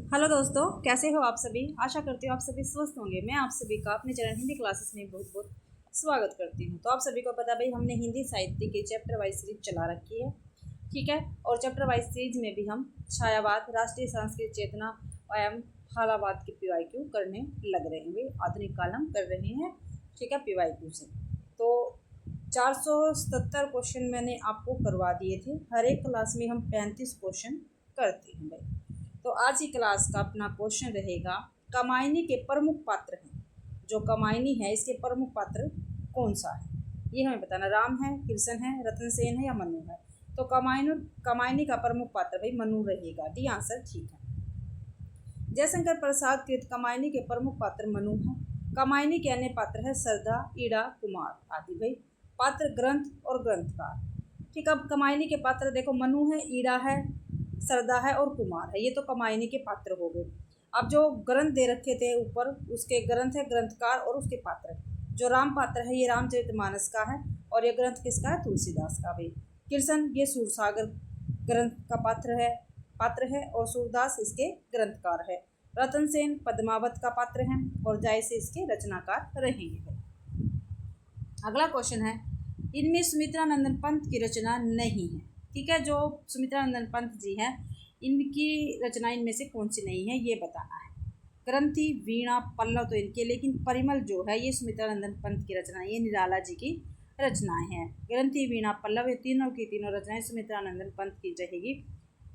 Hello दोस्तों, कैसे हो आप सभी। आशा करती हूँ आप सभी स्वस्थ होंगे। मैं आप सभी का अपने चैनल हिंदी क्लासेस में बहुत बहुत स्वागत करती हूँ। तो आप सभी को पता भाई, हमने हिंदी साहित्य की चैप्टर वाइज सीरीज चला रखी है, ठीक है। और चैप्टर वाइज सीरीज में भी हम छायावाद, राष्ट्रीय सांस्कृतिक चेतना एवं हालावाद की PYQ करने लग रहे हैं। भाई आधुनिक काल हम कर रहे हैं, ठीक है, PYQ से। तो 477 क्वेश्चन मैंने आपको करवा दिए थे। हर एक क्लास में हम 35 क्वेश्चन करते हैं भाई। तो आज की क्लास का अपना क्वेश्चन रहेगा, कामायनी के प्रमुख पात्र हैं। जो कामायनी है इसके प्रमुख पात्र कौन सा है, ये हमें बताना। राम है, कृष्ण है, रतनसेन है या मनु है। तो कामायनी का प्रमुख पात्र भाई मनु रहेगा। डी आंसर ठीक है। जयशंकर प्रसाद कृत कामायनी के प्रमुख पात्र मनु है। कामायनी के अन्य पात्र है सरदा, ईड़ा, कुमार आदि। भाई पात्र ग्रंथ और ग्रंथकार, ठीक। अब कामायनी के पात्र देखो, मनु है, ईड़ा है, सरदा है और कुमार है। ये तो कामायनी के पात्र हो गए। अब जो ग्रंथ दे रखे थे ऊपर, उसके ग्रंथ है, ग्रंथकार और उसके पात्र। जो राम पात्र है ये रामचरितमानस का है और ये ग्रंथ किसका है, तुलसीदास का। भाई कृष्ण ये सूरसागर ग्रंथ का पात्र है और सूरदास इसके ग्रंथकार है। रतनसेन पद्मावत का पात्र है और जायसे इसके रचनाकार रहेंगे। अगला क्वेश्चन है, इनमें सुमित्रानंदन पंत की रचना नहीं है, ठीक है। जो सुमित्रानंदन पंत जी हैं इनकी रचना इनमें से कौन सी नहीं है, ये बताना है। ग्रंथि, वीणा, पल्लव तो इनके, लेकिन परिमल जो है ये सुमित्रानंदन पंत की रचना, ये निराला जी की रचनाएं हैं। ग्रंथि, वीणा, पल्लव ये तीनों की तीनों रचनाएं सुमित्रानंदन पंत की रहेगी,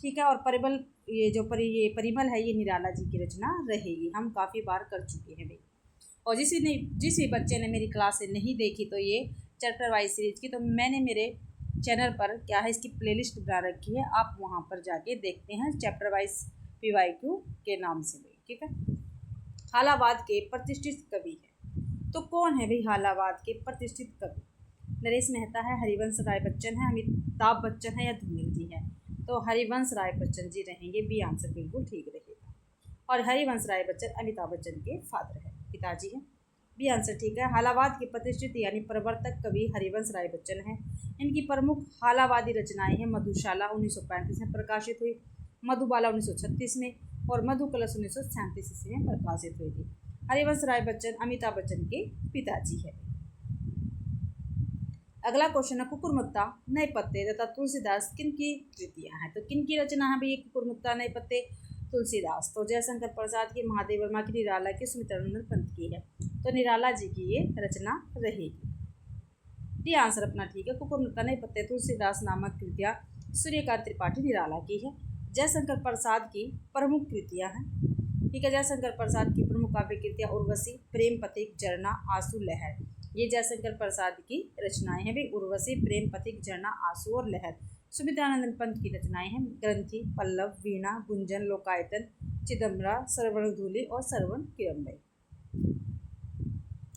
ठीक है। और परिमल, ये जो परिमल है ये निराला जी की रचना रहेगी। हम काफ़ी बार कर चुके हैं भाई। और जिस भी बच्चे ने मेरी क्लास नहीं देखी तो ये चैप्टर वाइज सीरीज की, तो मैंने मेरे चैनल पर क्या है इसकी प्लेलिस्ट बना रखी है, आप वहाँ पर जाके देखते हैं चैप्टर वाइज PYQ के नाम से भाई, ठीक है। हालावाद के प्रतिष्ठित कवि है, तो कौन है भाई हालावाद के प्रतिष्ठित कवि। नरेश मेहता है, हरिवंश राय बच्चन है, अमिताभ बच्चन है या धूमिल जी है। तो हरिवंश राय बच्चन जी रहेंगे, बी आंसर बिल्कुल ठीक रहेगा। और हरिवंश राय बच्चन अमिताभ बच्चन के फादर है, पिताजी हैं। बी आंसर ठीक है। हालावाद के प्रतिष्ठित यानी प्रवर्तक कवि हरिवंश राय बच्चन हैं। इनकी प्रमुख हालावादी रचनाएं हैं मधुशाला 1935 में प्रकाशित हुई, मधुबाला 1936 में और मधुकलश 1937 ईस्वी में प्रकाशित हुई थी। हरिवंश राय बच्चन अमिताभ बच्चन के पिताजी है। अगला क्वेश्चन है, कुकुरमुत्ता, नए पत्ते तथा तुलसीदास किन की कृतियां हैं। तो किन की रचना है भाई कुकुरमुत्ता, नए पत्ते, तुलसीदास। तो जयशंकर प्रसाद की, महादेव वर्मा की, निराला की, सुमित्रानंदन पंत की है। तो निराला जी की ये रचना रहेगी। ये आंसर अपना ठीक है। कुकुरमुत्ता, नए पत्ते, तुलसीदास नामक कृतियाँ सूर्यकांत त्रिपाठी, निराला की है। जयशंकर प्रसाद की प्रमुख कृतियाँ हैं, ठीक है। जयशंकर प्रसाद की प्रमुख काव्य कृतियाँ उर्वशी, प्रेम पथिक, झरना, आंसू, लहर। ये जयशंकर प्रसाद की रचनाएं हैं भाई, उर्वशी, प्रेम पथिक, झरना, आंसू और लहर। सुमित्रानंदन पंत की रचनाएं हैं ग्रंथि, पल्लव, वीणा, गुंजन, लोकायतन, चिदम्बरा, सरवणधूलि और सरवण किरम्बई।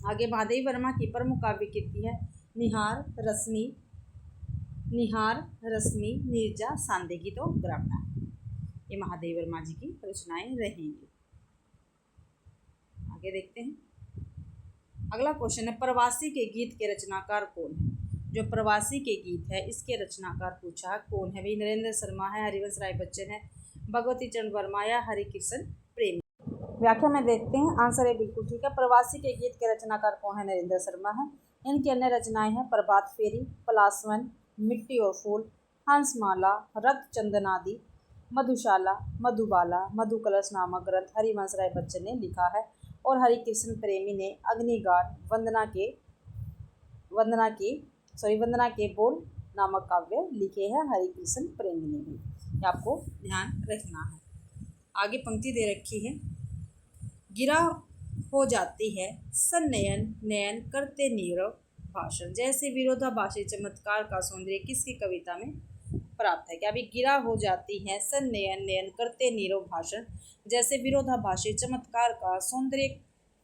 आगे महादेव वर्मा की प्रमुख काव्य कृति है निहार, रश्मि, नीरजा, सांदेगी तो ग्रामना। ये महादेव वर्मा जी की रचनाएं रहेंगी। आगे देखते हैं। अगला क्वेश्चन है, प्रवासी के गीत के रचनाकार कौन है। जो प्रवासी के गीत है इसके रचनाकार पूछा है कौन है भाई। नरेंद्र शर्मा है, हरिवंश राय बच्चन है, भगवती चरण वर्मा या हरिकृष्ण प्रेमी। व्याख्या में देखते हैं, आंसर है बिल्कुल ठीक है। प्रवासी के गीत के रचनाकार कौन है, नरेंद्र शर्मा है। इनकी अन्य रचनाएं हैं प्रभात फेरी, पलासवन, मिट्टी और फूल, हंसमाला, रक्त चंदन आदि, मधुशाला, मधुबाला, मधुकलश नामक ग्रंथ हरिवंश राय बच्चन ने लिखा है। और हरिकृष्ण प्रेमी ने अग्निगान, वंदना के बोल नामक काव्य लिखे हैं हरिकृष्ण प्रेमी ने भी। आपको ध्यान रखना है। आगे पंक्ति दे रखी है, गिरा हो जाती है सन्नयन नयन करते नीरव भाषण। जैसे विरोधाभासी चमत्कार का सौंदर्य किसकी कविता में प्राप्त है। क्या अभी गिरा हो जाती है सन्नयन नयन करते नीरव भाषण, जैसे विरोधाभासी चमत्कार का सौंदर्य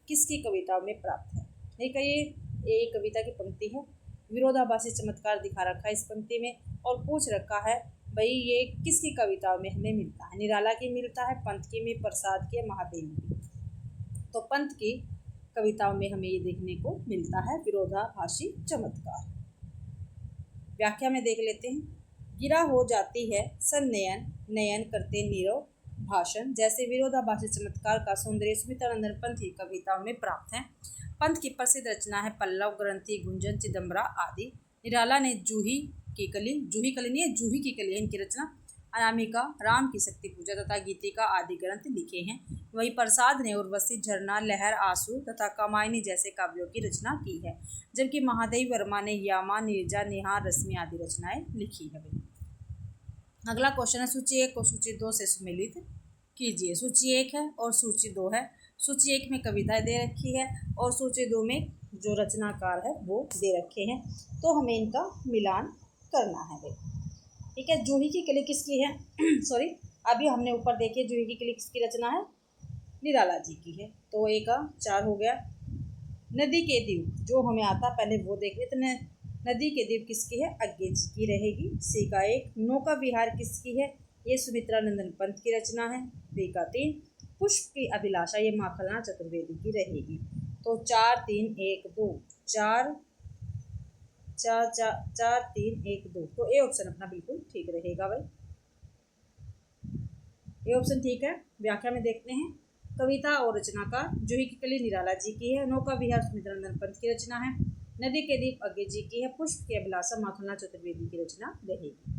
किसकी कविता में प्राप्त है। ठीक है, ये कविता की पंक्ति है। विरोधाभासी चमत्कार दिखा रखा है इस पंक्ति में और पूछ रखा है भाई ये किसकी कविता में हमें मिलता है। निराला की मिलता है, पंत की में, प्रसाद की, महादेव की। तो पंत की कविताओं में हमें ये देखने को मिलता है विरोधाभासी चमत्कार। व्याख्या में देख लेते हैं, गिरा हो जाती है सन्नयन नयन करते नीरव भाषण जैसे विरोधाभासी चमत्कार का सौंदर्य सुमित्रानंदन पंत की कविताओं में प्राप्त है। पंत की प्रसिद्ध रचना है पल्लव, ग्रंथि, गुंजन, चिदम्बरा आदि। निराला ने जूही की कली है इनकी रचना, अनामिका, राम की शक्ति पूजा तथा गीतिका आदि ग्रंथ लिखे हैं। वहीं प्रसाद ने उर्वशी, झरना, लहर, आंसू तथा कामायनी जैसे काव्यों की रचना की है, जबकि महादेवी वर्मा ने यामा, नीरजा, निहार, रश्मि आदि रचनाएं लिखी है। अगला क्वेश्चन है सूची 1 को सूची 2 से सम्मिलित कीजिए। सूची 1 है और सूची 2 है। सूची 1 में कविताएं दे रखी है और सूची 2 में जो रचनाकार है वो दे रखे हैं, तो हमें इनका मिलान करना है भाई। ठीक है, जूही की कली किसकी है? सॉरी, अभी हमने ऊपर देखिए जूही की कली किसकी रचना है? निराला जी की है, तो एक 4 हो गया। नदी के द्वीप जो हमें आता पहले वो देख लेते। नदी के द्वीप किसकी है? अज्ञे जी की रहेगी। सी का 1। नौका विहार किसकी है? ये सुमित्रानंदन पंत की रचना है। बी का 3। पुष्प की अभिलाषा ये माखनलाल चतुर्वेदी की रहेगी। तो 4 3 1 2 4 4 4 3 1 2, तो ए ऑप्शन अपना बिल्कुल ठीक रहेगा भाई। ए ऑप्शन ठीक है। व्याख्या में देखते हैं। कविता और रचनाकार जूही की कली निराला जी की है। नौका विहार सुमित्रानंदन पंत की रचना है। नदी के द्वीप अज्ञे जी की है। पुष्प की अभिलाषा माखनलाल चतुर्वेदी की रचना रहेगी।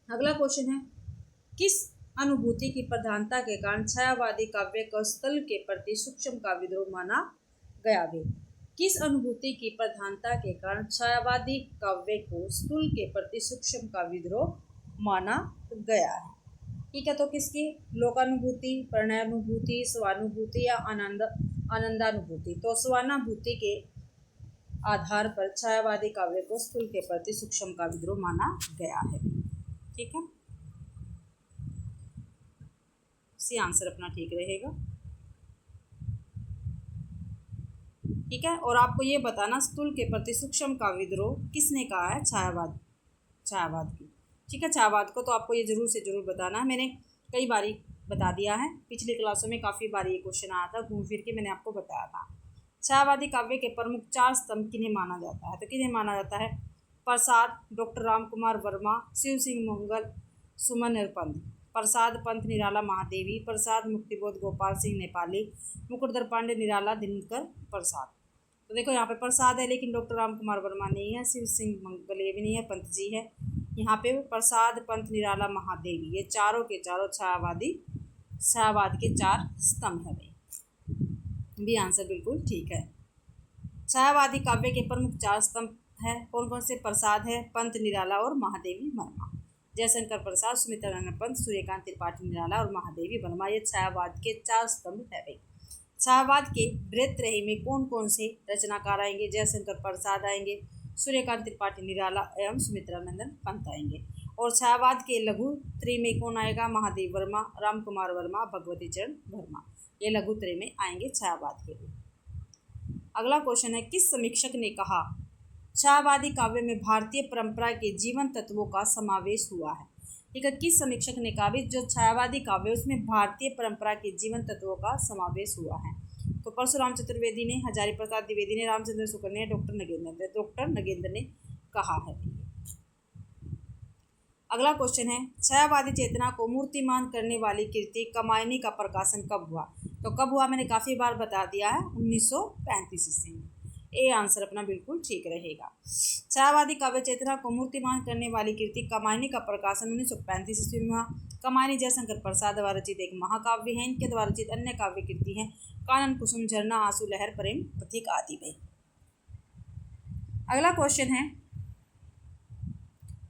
अगला क्वेश्चन है, किस अनुभूति की प्रधानता के कारण छायावादी काव्य को स्थल के प्रति सूक्ष्म का विद्रोह माना गया वे? किस अनुभूति की प्रधानता के कारण छायावादी काव्य को स्थूल के प्रति सूक्ष्म का विद्रोह माना गया है? ठीक है, तो किसकी? लोकानुभूति, प्रणयानुभूति, स्वानुभूति या आनंदानुभूति? तो स्वानुभूति के आधार पर छायावादी काव्य को स्थूल के प्रति सूक्ष्म का विद्रोह माना गया है। ठीक है, सी आंसर अपना ठीक रहेगा। ठीक है, और आपको ये बताना स्थूल के प्रति सूक्ष्म का विद्रोह किसने कहा है? छायावाद की। ठीक है, छायावाद को तो आपको ये जरूर से जरूर बताना है। मैंने कई बारी बता दिया है, पिछली क्लासों में काफ़ी बार ये क्वेश्चन आया था, घूम फिर के मैंने आपको बताया था। छायावादी काव्य के प्रमुख 4 स्तंभ किन्हें माना जाता है? तो किन्हें माना जाता है? प्रसाद, डॉक्टर राम कुमार वर्मा, शिव सिंह मंगल, सुमन पंत। प्रसाद, पंत, निराला, महादेवी। प्रसाद, मुक्तिबोध, गोपाल सिंह नेपाली। मुकुटधर पांडे, निराला, दिनकर प्रसाद। तो देखो यहाँ पे प्रसाद है, लेकिन डॉक्टर राम कुमार वर्मा नहीं है, शिव सिंह मंगल ये भी नहीं है, पंत जी है। यहाँ पे प्रसाद, पंत, निराला, महादेवी, ये चारों के चारों छायावाद के 4 स्तंभ है भाई। भी आंसर बिल्कुल ठीक है। छायावादी काव्य के प्रमुख 4 स्तंभ है, कौन कौन से? प्रसाद है, पंत, निराला और महादेवी वर्मा। जयशंकर प्रसाद, सुमित्रानंदन पंत, सूर्यकांत त्रिपाठी, निराला और महादेवी वर्मा, ये छायावाद के 4 स्तंभ है भाई। छायावाद के बृहत रही में कौन कौन से रचनाकार आएंगे? जयशंकर प्रसाद आएंगे, सूर्यकांत त्रिपाठी, निराला एवं सुमित्रानंदन पंत आएंगे। और छायावाद के लघु त्रय में कौन आएगा? महादेव वर्मा, राम कुमार वर्मा, भगवती चरण वर्मा, ये लघु त्रय में आएंगे छायावाद के लिए। अगला क्वेश्चन है, किस समीक्षक ने कहा छायावादी काव्य में भारतीय परंपरा के जीवन तत्वों का समावेश हुआ है? ठीक है, किस समीक्षक ने कहा भी जो छायावादी काव्य उसमें भारतीय परंपरा के जीवन तत्वों का समावेश हुआ है? तो परशुराम चतुर्वेदी ने, हजारी प्रसाद द्विवेदी ने, रामचंद्र शुक्ल ने, डॉक्टर नगेंद्र ने कहा है। अगला क्वेश्चन है, छायावादी चेतना को मूर्तिमान करने वाली कृति कामायनी का प्रकाशन कब हुआ? तो कब हुआ मैंने काफ़ी बार बता दिया है, 1935 ईस्वी में। ए आंसर अपना बिल्कुल ठीक रहेगा। छायावादी काव्य चेतना को मूर्तिमान करने वाली कृति कामायनी का प्रकाशन 1935 ईस्वी में हुआ। कामायनी जयशंकर प्रसाद द्वारा रचित एक महाकाव्य है। इनके द्वारा रचित अन्य काव्य कृति हैं कानन कुसुम, झरना, आंसू, लहर, प्रेम प्रतीक आदि में। अगला क्वेश्चन है,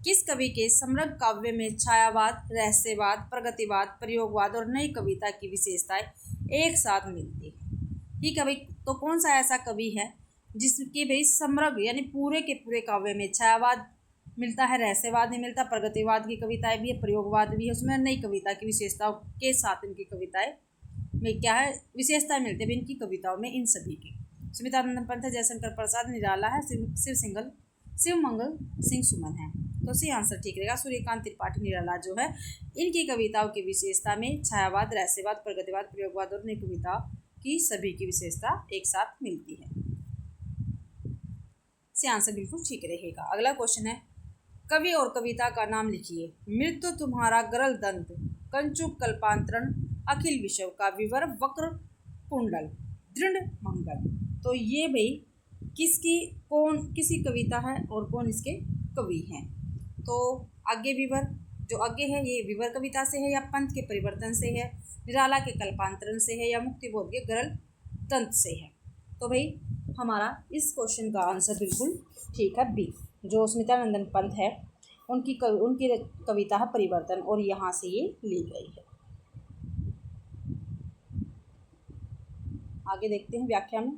किस कवि के समग्र काव्य में छायावाद, रहस्यवाद, प्रगतिवाद, प्रयोगवाद और नई कविता की विशेषताएं एक साथ मिलती है? ठीक है भाई, तो कौन सा ऐसा कवि है जिसके भाई समग्र यानी पूरे के पूरे काव्य में छायावाद मिलता है, रहस्यवाद नहीं मिलता, प्रगतिवाद की कविताएं भी है, प्रयोगवाद भी है, उसमें नई कविता की विशेषताओं के साथ इनकी कविताएं में क्या है? विशेषताएं मिलती है इनकी कविताओं में, इन सभी की। सुमित्रानंदन पंत है, जयशंकर प्रसाद, निराला है, शिव मंगल सिंह सुमन है। तो सी आंसर ठीक रहेगा। सूर्यकांत त्रिपाठी, निराला जो है इनकी कविताओं की विशेषता में छायावाद, रहस्यवाद, प्रगतिवाद, प्रयोगवाद और नई कविता की सभी की विशेषता एक साथ मिलती है। सी आंसर बिल्कुल ठीक रहेगा। अगला क्वेश्चन है, कवि और कविता का नाम लिखिए। मृत्यु तुम्हारा गरल दंत कंचुक कल्पांतरण अखिल विश्व का विवर वक्र कुंडल दृढ़ मंगल। तो ये भाई किसी कविता है और कौन इसके कवि हैं। तो आगे विवर जो आगे है ये विवर कविता से है या पंथ के परिवर्तन से है, निराला के कल्पांतरण से है या मुक्तिबोध के गरल तंत्र से है। तो भाई हमारा इस क्वेश्चन का आंसर बिल्कुल ठीक है बी, जो स्मितानंदन पंत है उनकी कविता है परिवर्तन और यहाँ से ये ली गई है। आगे देखते हैं व्याख्या में।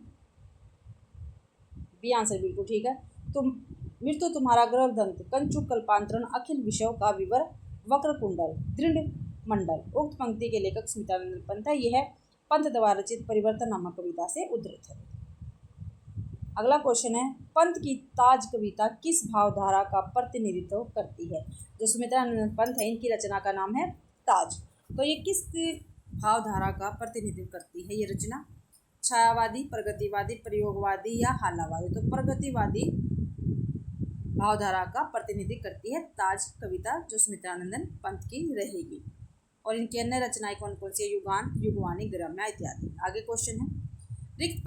बी आंसर बिल्कुल ठीक है। मृत्यु तुम्हारा गर्भदंत कंचुक कल्पांतरण अखिल विषयों का विवर वक्र कुंडल दृढ़ मंडल। उक्त पंक्ति के लेखक स्मितानंदन पंत है। यह पंत द्वारा रचित परिवर्तन नामक कविता से उद्धृत है। अगला क्वेश्चन है, पंत की ताज कविता किस भावधारा का प्रतिनिधित्व करती है। जो स्मितानंदन पंत है इनकी रचना का नाम है ताज। तो ये किस भावधारा का प्रतिनिधित्व करती है ये रचना? छायावादी, प्रगतिवादी, प्रयोगवादी या हालावादी। तो प्रगतिवादी भावधारा का प्रतिनिधित्व करती है ताज कविता, जो स्मितानंदन पंत की रहेगी। और इनकी अन्य रचनाएं कौन कौन सी है? युगान, युगवाणी, ग्राम्या इत्यादि। आगे क्वेश्चन है, रिक्त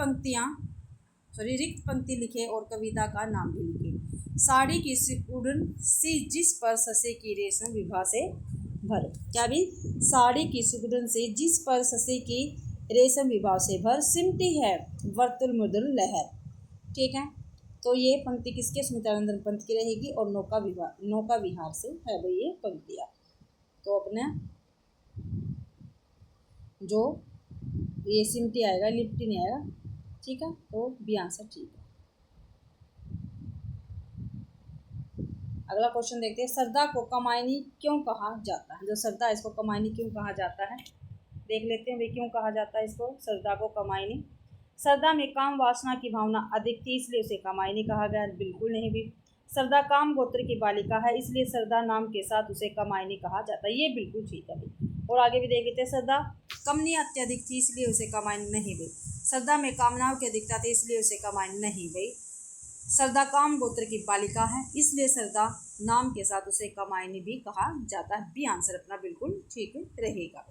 पंक्ति लिखे और कविता का नाम भी लिखे। साड़ी की सिकुड़न सी जिस पर ससे की रेशम विभा से भर। क्या भी? साड़ी की सिकुड़न से जिस पर ससे की रेशम विभा से भर, सिमटी है वर्तुल मृदुल लहर। ठीक है, तो ये पंक्ति किसके? स्मितानंदन पंत की रहेगी और नौका विहार से है भाई ये पंक्तियाँ। तो अपने जो ये सिमटी आएगा, लिपटी नहीं आएगा। ठीक है, तो बी आंसर ठीक है। अगला क्वेश्चन देखते हैं, सरदा को कमायनी क्यों कहा जाता है। जो सरदा है इसको कमायनी क्यों कहा जाता है, देख लेते हैं भाई क्यों कहा जाता है इसको सरदा को कमायनी। सरदा में काम वासना की भावना अधिक थी इसलिए उसे कमायनी कहा गया। बिल्कुल नहीं भी। सरदा काम गोत्र की बालिका है इसलिए सरदा नाम के साथ उसे कमायनी कहा जाता है। ये बिल्कुल ठीक है भाई। और आगे भी देख लेते हैं, सरदा कमनी अत्यधिक थी इसलिए उसे कमायनी नहीं भाई। सरदा में कामनाओं की अधिकता थी इसलिए उसे कमायनी नहीं भाई। सरदा काम गोत्र की बालिका है इसलिए सरदा नाम के साथ उसे कमायनी भी कहा जाता है। बी आंसर अपना बिल्कुल ठीक रहेगा।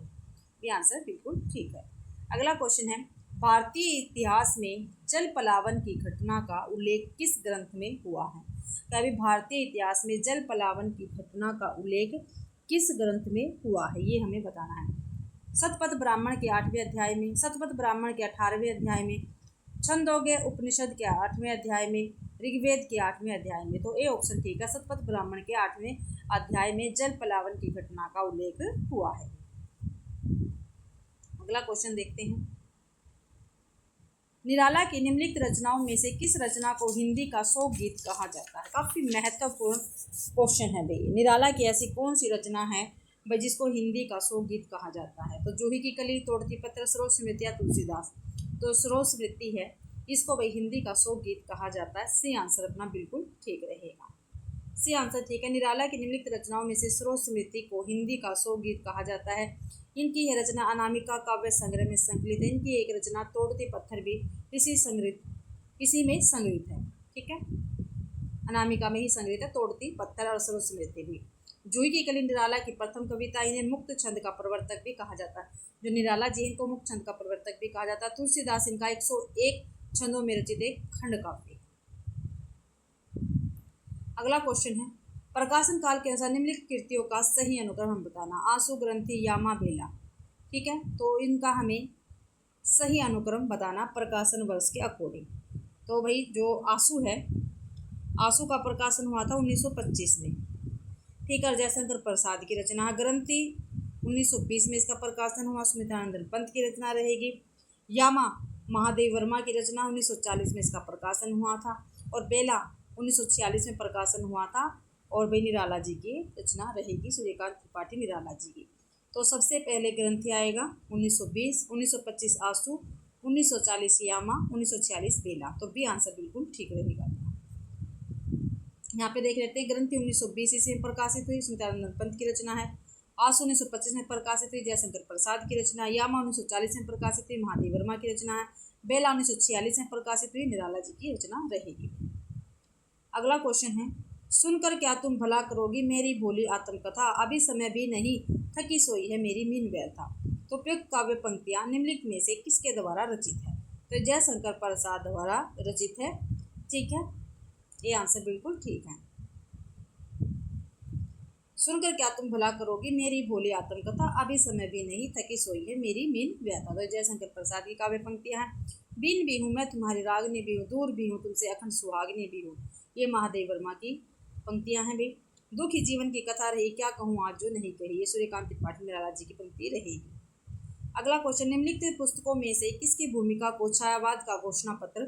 बी आंसर बिल्कुल ठीक है। अगला क्वेश्चन है, भारतीय इतिहास में जल पलावन की घटना का उल्लेख किस ग्रंथ में हुआ है। क्या भी भारतीय इतिहास में जल पलावन की घटना का उल्लेख किस ग्रंथ में हुआ है ये हमें बताना है। शतपथ ब्राह्मण के 8वें अध्याय में, शतपथ ब्राह्मण के 18वें अध्याय में, छंदोग्य उपनिषद के 8वें अध्याय में, ऋग्वेद के 8वें अध्याय में। तो ए ऑप्शन ठीक है, शतपथ ब्राह्मण के 8वें अध्याय में जल पलावन की घटना का उल्लेख हुआ है। अगला क्वेश्चन देखते हैं, निराला की निम्नलिखित रचनाओं में से किस रचना को हिंदी का शोक गीत कहा जाता है। काफी महत्वपूर्ण क्वेश्चन है भाई। निराला की ऐसी कौन सी रचना है भाई जिसको हिंदी का शोक गीत कहा जाता है। तो जूही की कली, तोड़ती पत्र, सरोज स्मृति या तुलसीदास। तो सरोज स्मृति है, इसको भाई हिंदी का शोक गीत कहा जाता है। सी आंसर अपना बिल्कुल ठीक रहेगा। सी आंसर ठीक है। निराला की निम्नलिखित रचनाओं में से सरोज स्मृति को हिंदी का शोक गीत कहा जाता है। इनकी यह रचना अनामिका काव्य संग्रह में संकलित है। इनकी एक रचना तोड़ते पत्थर भी इसी में संग्रहित है। ठीक है, अनामिका में ही संग्रहित है तोड़ती पत्थर और सरोज स्मृति भी। जूही की कली निराला की प्रथम कविता, इन्हें मुक्त छंद का प्रवर्तक भी कहा जाता है। जो निराला जी इनको मुक्त छंद का प्रवर्तक भी कहा जाता है। तुलसीदास इनका 101 छंदों में रचित एक खंड काव्य। अगला क्वेश्चन है, प्रकाशन काल के अनुसार निम्नलिखित कृतियों का सही अनुक्रम हम बताना। आंसू, ग्रंथि, यामा, बेला। ठीक है, तो इनका हमें सही अनुक्रम बताना प्रकाशन वर्ष के अकॉर्डिंग। तो भाई जो आंसू है, आंसू का प्रकाशन हुआ था 1925 में। ठीक है, जयशंकर प्रसाद की रचना। ग्रंथि 1920 में इसका प्रकाशन हुआ, स्मितानंदन पंत की रचना रहेगी। यामा महादेव वर्मा की रचना, 1940 में इसका प्रकाशन हुआ था। और बेला 1946 में प्रकाशन हुआ था और भाई निराला जी की रचना रहेगी, सूर्यकांत त्रिपाठी निराला जी की। तो सबसे पहले ग्रंथि आएगा 1920, 1925 आंसू, 1940 यामा, 1946 बेला। तो बी आंसर बिल्कुल ठीक रहेगा। यहाँ पे देख लेते हैं, ग्रंथि 1920 ईस्वी में प्रकाशित हुई, स्मितानंदन पंत की रचना है। आंसू 1925 में प्रकाशित हुई, जयशंकर प्रसाद की रचना। यामा 1940 में प्रकाशित हुई, महादेव वर्मा की रचना है। बेला 1946 में प्रकाशित हुई, निराला जी की रचना रहेगी। अगला क्वेश्चन है, सुनकर क्या तुम भला करोगी मेरी भोली आत्मकथा, अभी समय भी नहीं थकी सोई है मेरी मीन व्यथा। तो उपयुक्त काव्य पंक्तियां निम्नलिखित में से किसके द्वारा रचित है? तो जयशंकर प्रसाद द्वारा रचित है। ठीक है, ये आंसर बिल्कुल ठीक है। सुनकर क्या तुम भला करोगी मेरी भोली आत्मकथा, अभी समय भी नहीं थकी सोई है मेरी मीन व्यथा। तो जयशंकर प्रसाद की काव्य पंक्तियां हैं। बीन भी हूँ मैं तुम्हारी रागनी भी हूँ, दूर भी हूँ तुमसे अखंड सुहागनी भी हूँ। ये महादेव वर्मा की पंक्तियां हैं भाई। दुखी जीवन की कथा रही क्या कहूँ आज जो नहीं कही, ये सूर्यकांत त्रिपाठी निराला जी की पंक्ति रहेगी। अगला क्वेश्चन, निम्नलिखित पुस्तकों में से किसकी भूमिका को छायावाद का घोषणा पत्र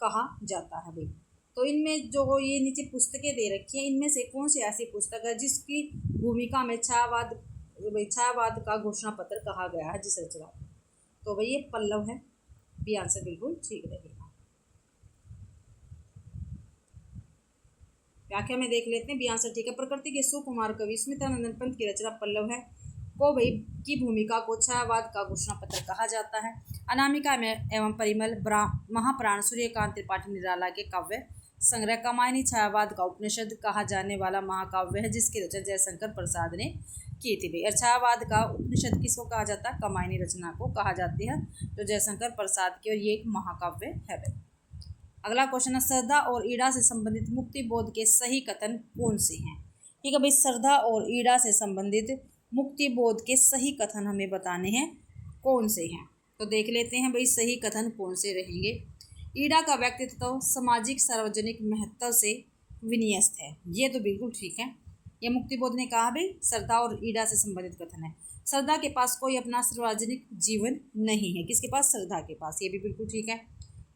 कहा जाता है भाई? तो इनमें जो ये नीचे पुस्तकें दे रखी हैं, इनमें से कौन सी ऐसी पुस्तक है जिसकी भूमिका में छायावाद का घोषणा पत्र कहा गया है जिस रचना? तो भाई ये पल्लव है, बी आंसर बिल्कुल ठीक रहेगा। व्याख्या में देख लेते हैं, बी आंसर ठीक है। प्रकृति के सुकुमार कवि स्मितानंदन पंत की रचना पल्लव है को भाई की भूमिका को छायावाद का घोषणा पत्र कहा जाता है। अनामिका में एवं परिमल महाप्राण सूर्यकांत त्रिपाठी निराला के काव्य संग्रह कमायनी छायावाद का उपनिषद कहा जाने वाला महाकाव्य है जिसकी रचना जयशंकर प्रसाद ने की थी भाई। और छायावाद का उपनिषद किसको कहा जाता है? कमायनी रचना को कहा जाती है, तो जयशंकर प्रसाद की, और ये एक महाकाव्य है भाई। अगला क्वेश्चन है, श्रद्धा और ईड़ा से संबंधित मुक्ति बोध के सही कथन कौन से हैं? ठीक है भाई, श्रद्धा और ईड़ा से संबंधित मुक्ति बोध के सही कथन हमें बताने हैं कौन से हैं। तो देख लेते हैं भाई सही कथन कौन से रहेंगे। ईड़ा का व्यक्तित्व सामाजिक सार्वजनिक महत्व से विन्यस्त है, ये तो बिल्कुल ठीक है। ये मुक्ति बोध ने कहा भाई श्रद्धा और ईड़ा से संबंधित कथन है। श्रद्धा के पास कोई अपना सार्वजनिक जीवन नहीं है, किसके पास? श्रद्धा के पास, ये भी बिल्कुल ठीक है।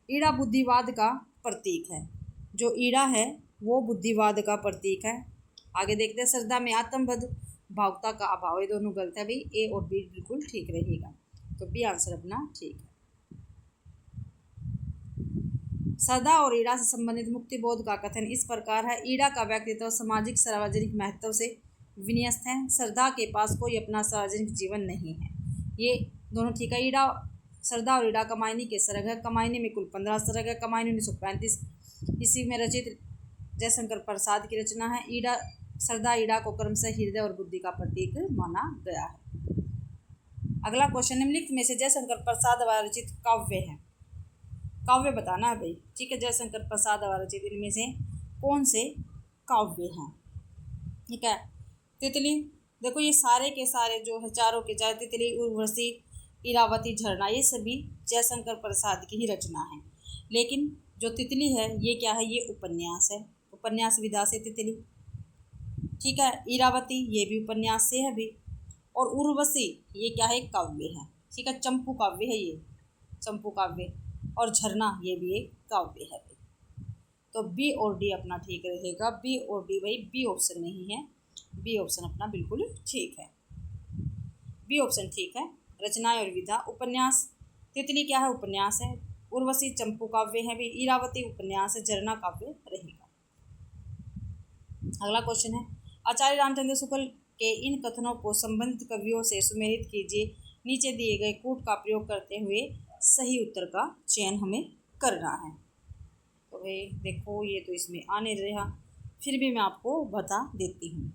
ईड़ा बुद्धिवाद का प्रतीक है, जो ईड़ा है वो बुद्धिवाद का प्रतीक है। आगे देखते हैं, श्रद्धा में आत्मबद्ध भावुकता का अभाव, ये दोनों गलत है भाई, ए और बी बिल्कुल ठीक रहेगा, तो बी आंसर अपना ठीक है। श्रद्धा और ईड़ा से संबंधित मुक्तिबोध का कथन इस प्रकार है, ईड़ा का व्यक्तित्व सामाजिक सार्वजनिक महत्व से विन्यस्त है, श्रद्धा के पास कोई अपना सार्वजनिक जीवन नहीं है, ये दोनों ठीक है। ईड़ा, श्रद्धा और ईड़ा कमायनी के सर्ग है, कमायनी में कुल 15 सर्ग है, कमायनी 1935 ईस्वी में रचित जयशंकर प्रसाद की रचना है। ईड़ा, श्रद्धा ईड़ा को क्रमशः हृदय और बुद्धि का प्रतीक माना गया है। अगला क्वेश्चन, निम्नलिखित में से जयशंकर प्रसाद द्वारा रचित काव्य है, काव्य बताना है भाई। ठीक है, जयशंकर प्रसाद द्वारा रचित इनमें से कौन से काव्य हैं? ठीक है, तितली, देखो ये सारे के सारे जो है चारों के चार, तितली, उर्वशी, इरावती, झरना, ये सभी जयशंकर प्रसाद की ही रचना है। लेकिन जो तितली है ये क्या है? ये उपन्यास है, उपन्यास विधा से तितली। ठीक है, इरावती ये भी उपन्यास से है भी, और उर्वशी ये क्या है? काव्य है। ठीक है, चंपू काव्य है ये, चंपू काव्य, और झरना ये भी एक काव्य है भाई। तो बी और डी अपना ठीक रहेगा, बी और डी भाई, बी ऑप्शन नहीं है, बी ऑप्शन अपना बिल्कुल ठीक है, बी ऑप्शन ठीक है। रचनाएं और विधा, उपन्यास, तितली क्या है? उपन्यास है, उर्वशी चंपू काव्य है भी, इरावती उपन्यास है, झरना काव्य रहेगा। अगला क्वेश्चन है, आचार्य रामचंद्र शुक्ल के इन कथनों को संबंधित कवियों से सुमेलित कीजिए, नीचे दिए गए कूट का प्रयोग करते हुए सही उत्तर का चयन हमें करना है। तो भाई देखो ये तो इसमें आने रहा, फिर भी मैं आपको बता देती हूँ।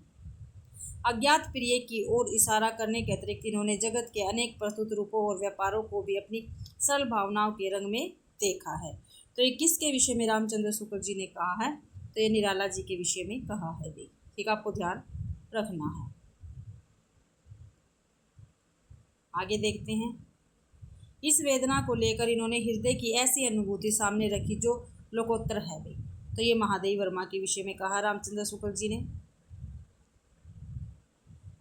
अज्ञात प्रिय की ओर इशारा करने के अतिरिक्त इन्होंने जगत के अनेक प्रस्तुत रूपों और व्यापारों को भी अपनी सरल भावनाओं के रंग में देखा है। तो ये किसके विषय में रामचंद्र शुक्ल जी ने कहा है? तो ये निराला जी के विषय में कहा है भी। ठीक, आपको ध्यान रखना है। आगे देखते हैं, इस वेदना को लेकर इन्होंने हृदय की ऐसी अनुभूति सामने रखी जो लोकोत्तर है भाई। तो ये महादेव वर्मा के विषय में कहा रामचंद्र शुक्ल जी ने।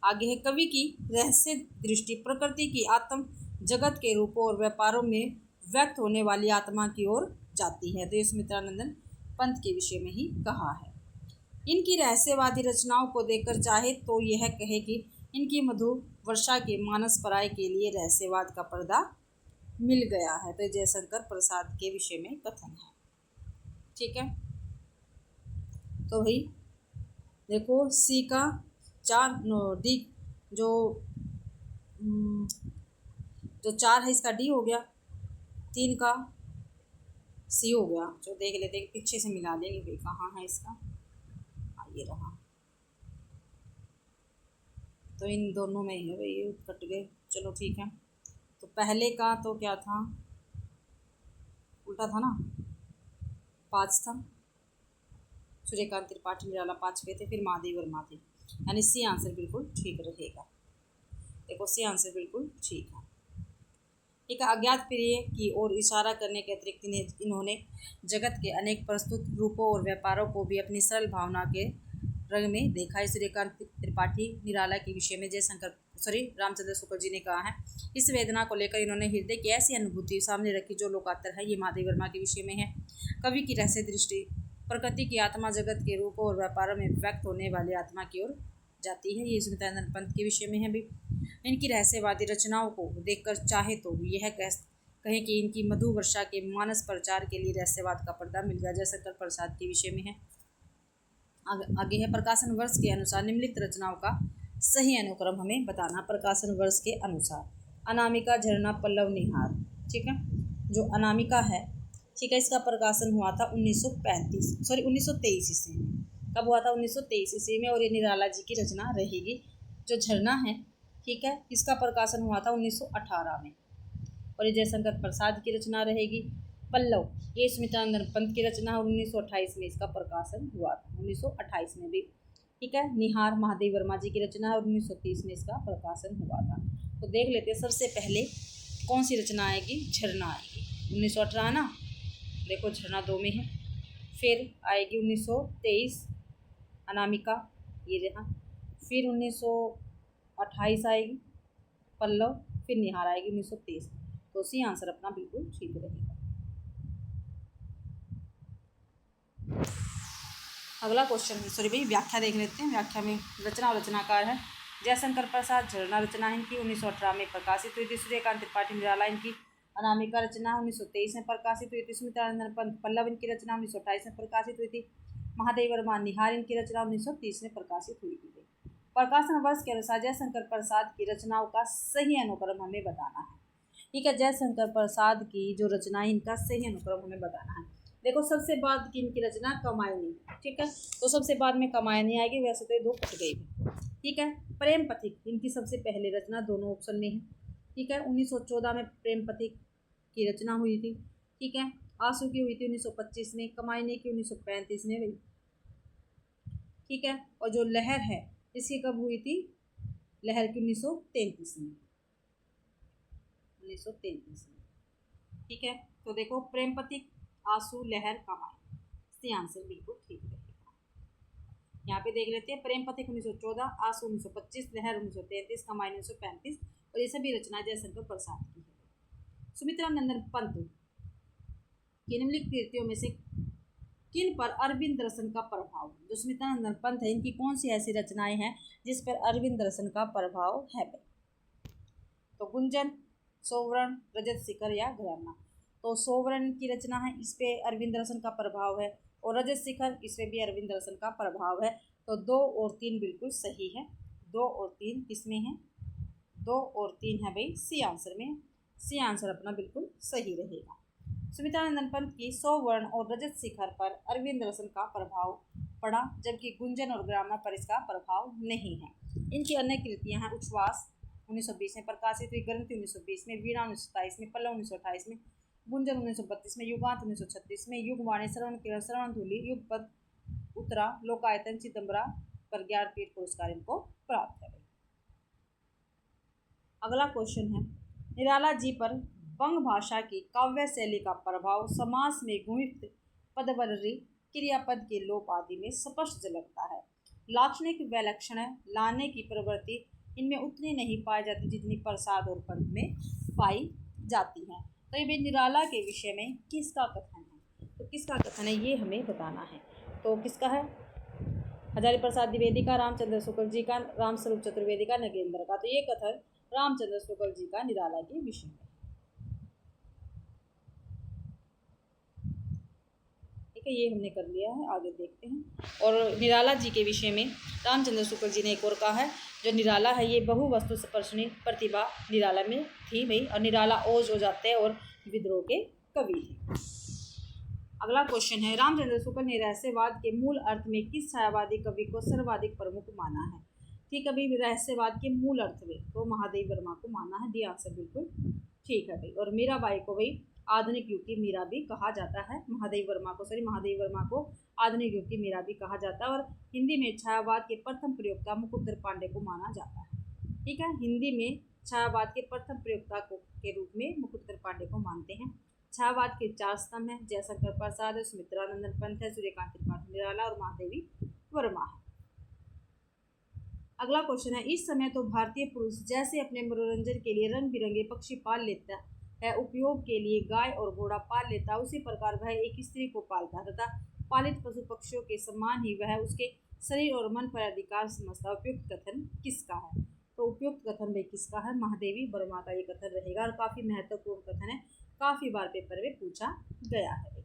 आगे है, कवि की रहस्य दृष्टि प्रकृति की आत्म जगत के रूपों और व्यापारों में व्यक्त होने वाली आत्मा की ओर जाती है। तो स्मितानंदन पंत के विषय में ही कहा है। इनकी रहस्यवादी रचनाओं को देखकर चाहे तो यह कहे कि इनकी मधु वर्षा के मानस पराय के लिए रहस्यवाद का पर्दा मिल गया है। तो जयशंकर प्रसाद के विषय में कथन है। ठीक है, तो भाई देखो सी का 4 डी जो 4 है इसका डी हो गया, 3 का सी हो गया। जो देख लेते हैं पीछे से मिला देंगे भाई, कहाँ है इसका, ये रहा, तो इन दोनों में ही है भाई, ये कट गए। चलो ठीक है, तो पहले का तो क्या था, उल्टा था ना, 5 था, सूर्यकांत त्रिपाठी निराला 5 पे थे, फिर महादेव वर्मा थे, यानी सी आंसर बिल्कुल ठीक रहेगा। देखो सी आंसर बिल्कुल ठीक है। एक अज्ञात प्रिय की ओर इशारा करने के अतिरिक्त इन्होंने जगत के अनेक प्रस्तुत रूपों और व्यापारों को भी अपनी सरल भावना के रंग में देखा है। सूर्यकांत त्रिपाठी निराला के विषय में रामचंद्र शुक्ल जी ने कहा है, इस वेदना को लेकर इन्होंने हृदय की ऐसी अनुभूति सामने रखी जो लोकातर है। ये महादेव वर्मा के विषय में है। कवि की रहस्य दृष्टि प्रकृति की आत्मा जगत के रूपों और व्यापारों में व्यक्त होने वाली आत्मा की ओर जाती है। ये सुमित्रानंद पंत के विषय में है भी। इनकी रहस्यवादी रचनाओं को देखकर चाहे तो यह कहें कि इनकी मधु वर्षा के मानस प्रचार के लिए रहस्यवाद का पर्दा मिल गया। जयशंकर प्रसाद के विषय में है। आगे है, प्रकाशन वर्ष के अनुसार निम्नलिखित रचनाओं का सही अनुक्रम हमें बताना। प्रकाशन वर्ष के अनुसार अनामिका, झरना, पल्लव, निहार। ठीक है, जो अनामिका है, ठीक है, इसका प्रकाशन हुआ था 1923 ईस्वी में। कब हुआ था? 1923 ईस्वी में। और ये निराला जी की रचना रहेगी। जो झरना है, ठीक है, इसका प्रकाशन हुआ था 1918 में, और ये जयशंकर प्रसाद की रचना रहेगी। पल्लव, ये सुमित्रानंद पंत की रचना है, 1928 में इसका प्रकाशन हुआ था, 1928 में भी। ठीक है, निहार महादेव वर्मा जी की रचना है, 1930 में इसका प्रकाशन हुआ था। तो देख लेते हैं सबसे पहले कौन सी रचना आएगी? झरना आएगी। 1918 ना, देखो झरना 2 में है। फिर आएगी 1923 अनामिका, ये रहा। फिर 1928 आएगी पल्लव, फिर निहार आएगी 1923। तो सी आंसर अपना बिल्कुल ठीक रहेगा। अगला क्वेश्चन है, व्याख्या देख लेते हैं। व्याख्या में रचना और रचनाकार है जयशंकर प्रसाद। झरना रचना इनकी 1918 में प्रकाशित हुई थी। सूर्यकांत त्रिपाठी निराला इनकी अनामिका रचना 1923 में प्रकाशित हुई थी। सुमित्रानंद पंत पल्लव इनकी रचना 1928 में प्रकाशित हुई थी। महादेव वर्मा निहार इनकी रचना 1930 में प्रकाशित हुई थी। प्रकाशन वर्ष के अनुसार जयशंकर प्रसाद की रचनाओं का सही अनुक्रम हमें बताना है। ठीक है, जयशंकर प्रसाद की जो रचना है, इनका सही अनुक्रम हमें बताना है। देखो सबसे बाद की इनकी रचना कमायनी। ठीक है, तो सबसे बाद में कमायनी आएगी, वैसे तो ये 2 कट गई है। ठीक है, प्रेम पथिक इनकी सबसे पहले रचना, दोनों ऑप्शन में है। ठीक है, 1914 में प्रेम पथिक की रचना हुई थी। ठीक है, आंसू की हुई थी 1925 में, कमायनी की 1935 में हुई। ठीक है, और जो लहर है इसकी कब हुई थी? लहर की 1933 में, 1933 में। ठीक है, तो देखो प्रेम पथिक, आंसू, लहर, कमाई, इससे आंसर बिल्कुल ठीक रहेगा। यहाँ पे देख लेते हैं, प्रेम पथिक 1914, आंसू 1925, लहर 1933, कमाई 1935, और ये सभी रचना जयशंकर प्रसाद की है। सुमित्रानंद पंत की निम्नलिखित कृतियों में से किन पर अरविंद दर्शन का प्रभाव? जो सुमित्रानंद पंत है, इनकी कौन सी ऐसी रचनाएं हैं जिस पर अरविंद दर्शन का प्रभाव है? तो गुंजन, सोवरण, रजत शिखर या घराना। तो सोवरण की रचना है, इस पे अरविंद दर्शन का प्रभाव है, और रजत शिखर, इस पे भी अरविंद दर्शन का प्रभाव है। तो 2 और 3 बिल्कुल सही है। 2 और 3 किसमें है? 2 और 3 है भाई सी आंसर में। सी आंसर अपना बिल्कुल सही रहेगा। सुमित्रानंद पंत की सोवर्ण और रजत शिखर पर अरविंद दर्शन का प्रभाव पड़ा, जबकि गुंजन और ग्रामना पर इसका प्रभाव नहीं है। इनकी अन्य कृतियां हैं, उच्छ्वास 1920 में प्रकाशित हुई, ग्रंथि 1920 में, वीणा 1927 में, पल्लव 1928 में, गुंजन 1932 में, युगांत 1936 में, युगवाणी, श्रवण किरण, श्रवण धूलि, युगपद, उत्तरा, लोकायतन, चिदंबरा पर ज्ञानपीठ पुरस्कार इनको प्राप्त है। अगला क्वेश्चन है, निराला जी पर बंग भाषा की काव्य शैली का प्रभाव समास में गुणित पदवर्णी क्रियापद के लोप आदि में स्पष्ट झलकता है। लाक्षणिक विलक्षण लाने की प्रवृत्ति इनमें उतनी नहीं पाई जाती जितनी प्रसाद और पंत में पाई जाती है। तो ये निराला के विषय में किसका कथन है? तो किसका कथन है ये हमें बताना है। तो किसका है? हजारी प्रसाद द्विवेदी का, रामचंद्र शुक्ल जी का, रामस्वरूप चतुर्वेदी का, नगेंद्र का। तो ये कथन रामचंद्र शुक्ल जी का निराला के विषय में। ठीक है, ये हमने कर लिया है, आगे देखते हैं। और निराला जी के विषय में रामचंद्र शुक्ल जी ने एक और कहा है, जो निराला है ये बहु वस्तु स्पर्शनी प्रतिभा निराला में थी भाई, और निराला ओज हो जाते हैं और विद्रोह के कवि थे। अगला क्वेश्चन है, रामचंद्र शुक्ल ने रहस्यवाद के मूल अर्थ में किस छायावादी कवि को सर्वाधिक प्रमुख माना है? ठीक है भाई, रहस्यवाद के मूल अर्थ में तो महादेव वर्मा को माना है। डी आंसर बिल्कुल ठीक है भाई। और मीराबाई को भाई आधुनिक युग की मीरा भी कहा जाता है। महादेव वर्मा को आधुनिक युग की मीरा भी कहा जाता है। और हिंदी में छायावाद के प्रथम प्रयोक्ता मुकुंदर पांडे को माना जाता है। ठीक है, हिंदी में छायावाद के प्रथम प्रयोक्ता के रूप में मुकुंदर पांडे को मानते हैं। छायावाद के 4 स्तंभ हैं, जयशंकर प्रसाद है, सुमित्रानंदन पंत है, सूर्यकांत त्रिपाठी निराला और महादेवी वर्मा है। अगला क्वेश्चन है, इस समय तो भारतीय पुरुष जैसे अपने मनोरंजन के लिए रंग बिरंगे पक्षी पाल लेता है, उपयोग के लिए गाय और घोड़ा पाल लेता है, उसी प्रकार वह एक स्त्री को पालता है तथा पालित पशु पक्षियों के समान ही वह उसके शरीर और मन पर अधिकार समझता है। उपयुक्त कथन किसका है? तो उपयुक्त कथन भाई किसका है? महादेवी वर्मा का ये कथन रहेगा और काफी महत्वपूर्ण कथन है, काफी बार पेपर में पूछा गया है।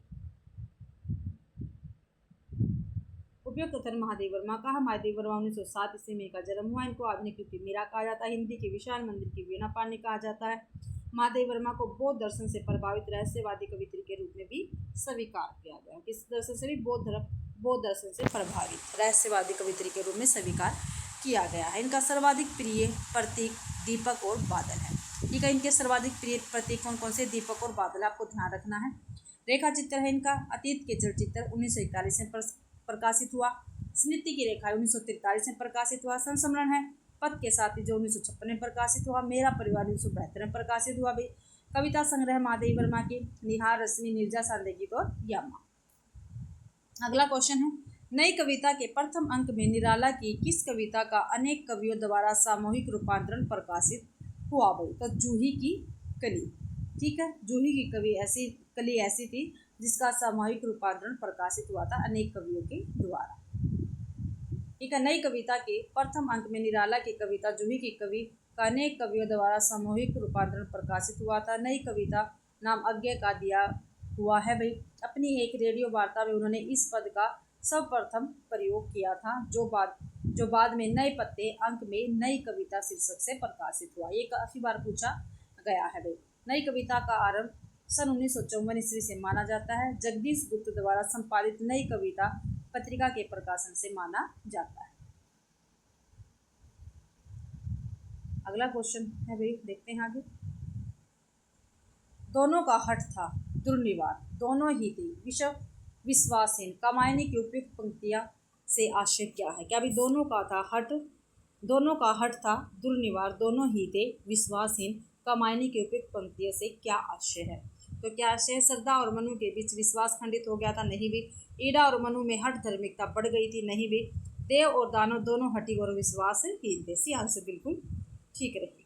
उपयुक्त कथन महादेव वर्मा का। महादेव वर्मा 1907 ईस्वी में का जन्म हुआ। इनको आधुनिक युग की मीरा कहा जाता है। हिंदी के विशाल मंदिर की वीणा पाणी कहा जाता है। महादेव वर्मा को बौद्ध दर्शन से प्रभावित रहस्यवादी कवित्री के रूप में भी स्वीकार किया गया। किस दर्शन से भी? बौद्ध दर्शन से प्रभावित रहस्यवादी कवित्री के रूप में स्वीकार किया गया है। इनका सर्वाधिक प्रिय प्रतीक दीपक और बादल है। ठीक है, इनके सर्वाधिक प्रिय प्रतीक कौन कौन से? दीपक और बादल, आपको ध्यान रखना है। रेखा चित्र है इनका अतीत के चलचित्र 1941 में प्रकाशित हुआ। स्मृति की रेखा 1943 में प्रकाशित हुआ। संस्मरण है पथ के साथी जो 1956 में प्रकाशित हुआ। मेरा परिवार 1972 में प्रकाशित हुआ। भाई कविता संग्रह महादेव वर्मा की निहार, रश्मि, नीरजा, सांदेगिक और यामा। अगला क्वेश्चन है, नई कविता के प्रथम अंक में निराला की किस कविता का अनेक कवियों द्वारा सामूहिक रूपांतरण प्रकाशित हुआ? भाई तो जूही की कली। ठीक है, जूही की कली ऐसी थी जिसका सामूहिक रूपांतरण प्रकाशित हुआ था अनेक कवियों के द्वारा। ठीक है, नई कविता के प्रथम अंक में निराला की कविता जूही की कवि का अनेक कवियों द्वारा सामूहिक रूपांतरण प्रकाशित हुआ था। नई कविता नाम अज्ञे का दिया हुआ है। भाई अपनी एक रेडियो वार्ता में उन्होंने इस पद का सर्वप्रथम प्रयोग किया था, जो बाद में नए पत्ते अंक में नई कविता शीर्षक से प्रकाशित हुआ। ये काफी बार पूछा गया है। भाई नई कविता का आरंभ सन 1954 ईस्वी से माना जाता है। जगदीश गुप्त द्वारा संपादित नई कविता पत्रिका के प्रकाशन से माना जाता है। अगला क्वेश्चन है भाई, देखते हैं आगे। दोनों का हठ था दुर्निवार, दोनों ही थी विश्वासहीन, कामायनी की उपयुक्त पंक्तियां से आशय क्या है? क्या भी दोनों का हठ था दुर्निवार, दोनों ही थे विश्वासहीन, कामायनी की उपयुक्त पंक्तियों से क्या आशय है? तो क्या आशय? श्रद्धा और मनु के बीच विश्वास खंडित हो गया था? नहीं भी। ईड़ा और मनु में हठ धार्मिकता बढ़ गई थी? नहीं भी। देव और दानव दोनों हठी और विश्वासहीन थे? सी आंसर बिल्कुल ठीक रहेगा।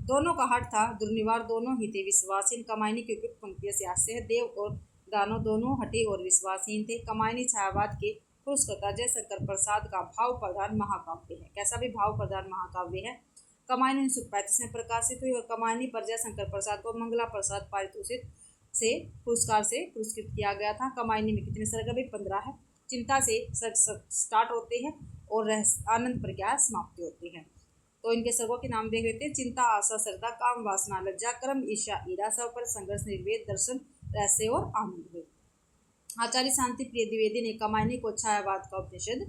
दोनों का हठ था दुर्निवार, दोनों ही थे विश्वासहीन, कमायनी की उपयुक्त पंक्तियों से आशय है। देव और दानव दोनों हठी और विश्वासहीन थे। कमायनी छायावाद के पुरस्कर्ता जयशंकर प्रसाद का भाव प्रधान महाकाव्य है। कैसा भी भाव प्रधान महाकाव्य है। कमायनी 1935 में प्रकाशित हुई और कमायनी पर जयशंकर प्रसाद को मंगला प्रसाद पारितोषिक से पुरस्कार से पुरस्कृत किया गया था। कमायनी में कितने सर्ग? भी 15 है। चिंता से स्टार्ट होते हैं और आनंद पर क्या समाप्ति होती है। तो इनके सर्गों के नाम देख लेते हैं। चिंता, आशा, श्रद्धा, काम, वासना, लज्जा, कर्म, ईर्ष्या, ईरा, सब पर संघर्ष, निर्वेद, दर्शन, रहस्य और आनंद। आचार्य शांति प्रिय द्विवेदी ने कमायनी को छायावाद का उपनिषद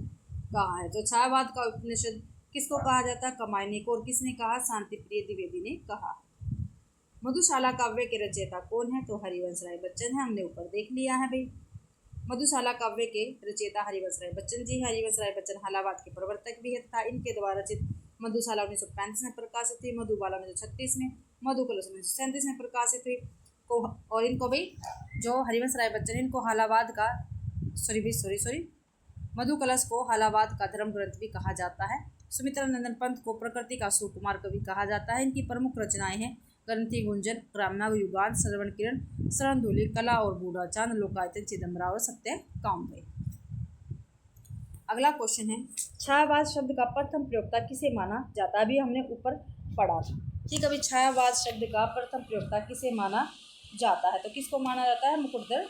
कहा है। तो छायावाद का उपनिषद किसको कहा जाता है? कमायनी को। और किसने कहा? शांति प्रिय द्विवेदी ने कहा। मधुशाला काव्य के रचयिता कौन है? तो हरिवंश राय बच्चन है। हमने ऊपर देख लिया है भाई। मधुशाला काव्य के रचयिता हरिवंश राय बच्चन जी। हरिवंश राय बच्चन हलावाद के प्रवर्तक भी था। इनके द्वारा रचित मधुशाला 1935 में प्रकाशित हुई। मधुबाला 1936 में, मधुकलश 1937 में प्रकाशित हुई। और इनको भाई जो हरिवंश राय बच्चन इनको हलावाद का मधुकलश को हलावाद का धर्म ग्रंथ भी कहा जाता है। सुमित्रानंदन पंत को प्रकृति का सुकुमार कवि कहा जाता है। इनकी प्रमुख रचनाएं हैं ग्रंथि गुंजन, ग्रामना युगान, श्रवण किरण, शरणधूलि, कला और बूढ़ा चांद, लोकायतन, चिदम्बरा और सत्य कामदेव। अगला क्वेश्चन है, छायावाद शब्द का प्रथम प्रयोक्ता किसे माना जाता है? अभी हमने ऊपर पढ़ा था। ठीक है, अभी छायावाद शब्द का प्रथम प्रयोक्ता किसे माना जाता है? तो किसको माना जाता है? मुकुंदर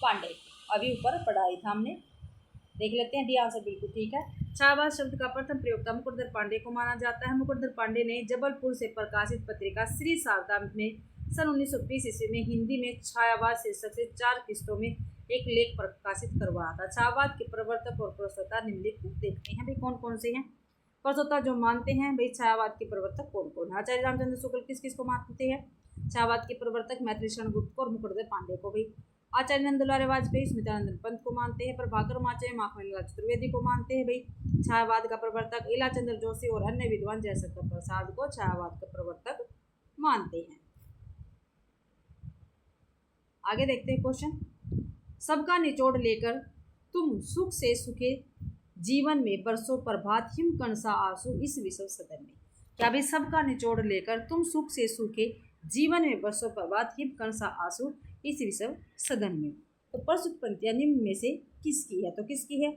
पांडे। अभी ऊपर पढ़ाई था हमने, देख लेते हैं। डी आंसर बिल्कुल ठीक है। छायावाद शब्द का प्रथम प्रयोक्ता मुकुंदर पांडे को माना जाता है। मुकुंदर पांडे ने जबलपुर से प्रकाशित पत्रिका श्री शारदा में सन 1920 ईस्वी में हिंदी में छायावाद शीर्षक से 4 किस्तों में एक लेख प्रकाशित करवाया था। छायावाद के प्रवर्तक और प्रस्तोता निम्नलिखित देखते हैं भाई कौन कौन से हैं। प्रस्तोता जो मानते हैं भाई छायावाद के प्रवर्तक कौन कौन है। आचार्य रामचंद्र शुक्ल किस किस को मानते हैं छायावाद के प्रवर्तक, मैथिली शरण गुप्त को और मुकुटदेव पांडे को भाई। आचार्य नंदलाल वाजपेयी स्मितानंदन पंत को मानते हैं। प्रभाकर माचार्य माखनलाल चतुर्वेदी को मानते हैं भाई छायावाद का प्रवर्तक। इलाचंद्र जोशी और अन्य विद्वान जयशंकर प्रसाद को छायावाद का प्रवर्तक मानते हैं। आगे देखते हैं क्वेश्चन। सबका निचोड़ लेकर तुम सुख से सुखे जीवन में बरसों प्रभात हिमकण सा आंसू इस विश्व सदन में। क्या भाई सबका निचोड़ लेकर तुम सुख से सूखे जीवन में बरसों प्रभात हिमकण सा आंसू इस विश्व सदन में। तो प्रस्तुत पंक्तियां निम्न में से किसकी है। तो किसकी है,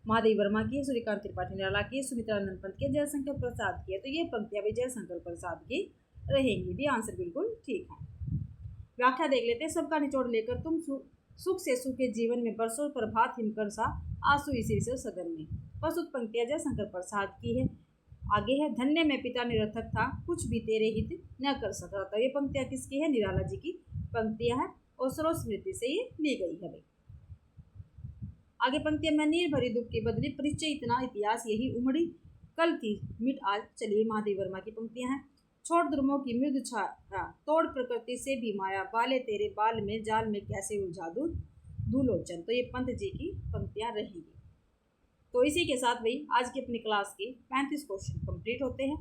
महादेवी वर्मा की है, सूर्यकांत त्रिपाठी निराला की है, सुमित्रानंद पंत की है, जयशंकर प्रसाद की है। तो ये पंक्तियां भी जयशंकर प्रसाद की रहेंगी। भी आंसर बिल्कुल ठीक है। व्याख्या देख लेते हैं। सबका निचोड़ लेकर तुम सुख से सूखे जीवन में बरसों प्रभात हिमकण सा आंसू इसी विश्व सदन में। प्रस्तुत पंक्तियां जयशंकर प्रसाद की है। आगे है, धन्य में पिता निरर्थक था, कुछ भी तेरे हित न कर सका था। ये पंक्तियां किसकी है, निराला जी की पंक्तियां हैं और स्रोत स्मृति से ये ली गई है भाई। आगे पंक्तियां, मैं नीर भरी दुख की बदली परिचय इतना इतिहास यही उमड़ी कल थी मिट आज चलिए। महादेवी वर्मा की पंक्तियां हैं। छोड़ द्रुमों की मृदु छाया, तोड़ प्रकृति से भी माया, बाले तेरे बाल में जाल में कैसे उलझा दूं दूलोचन। तो ये पंत जी की पंक्तियां रहेंगी। तो इसी के साथ भाई आज की अपनी क्लास के 35 क्वेश्चन कंप्लीट होते हैं।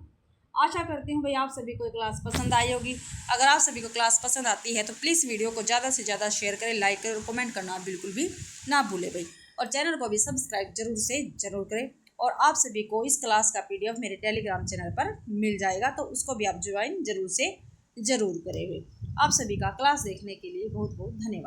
आशा करती हूँ भाई आप सभी को क्लास पसंद आई होगी। अगर आप सभी को क्लास पसंद आती है तो प्लीज़ वीडियो को ज़्यादा से ज़्यादा शेयर करें, लाइक करें और कमेंट करना बिल्कुल भी ना भूलें भाई। और चैनल को भी सब्सक्राइब जरूर से जरूर करें। और आप सभी को इस क्लास का PDF मेरे टेलीग्राम चैनल पर मिल जाएगा, तो उसको भी आप ज्वाइन जरूर से जरूर करें। आप सभी का क्लास देखने के लिए बहुत बहुत धन्यवाद।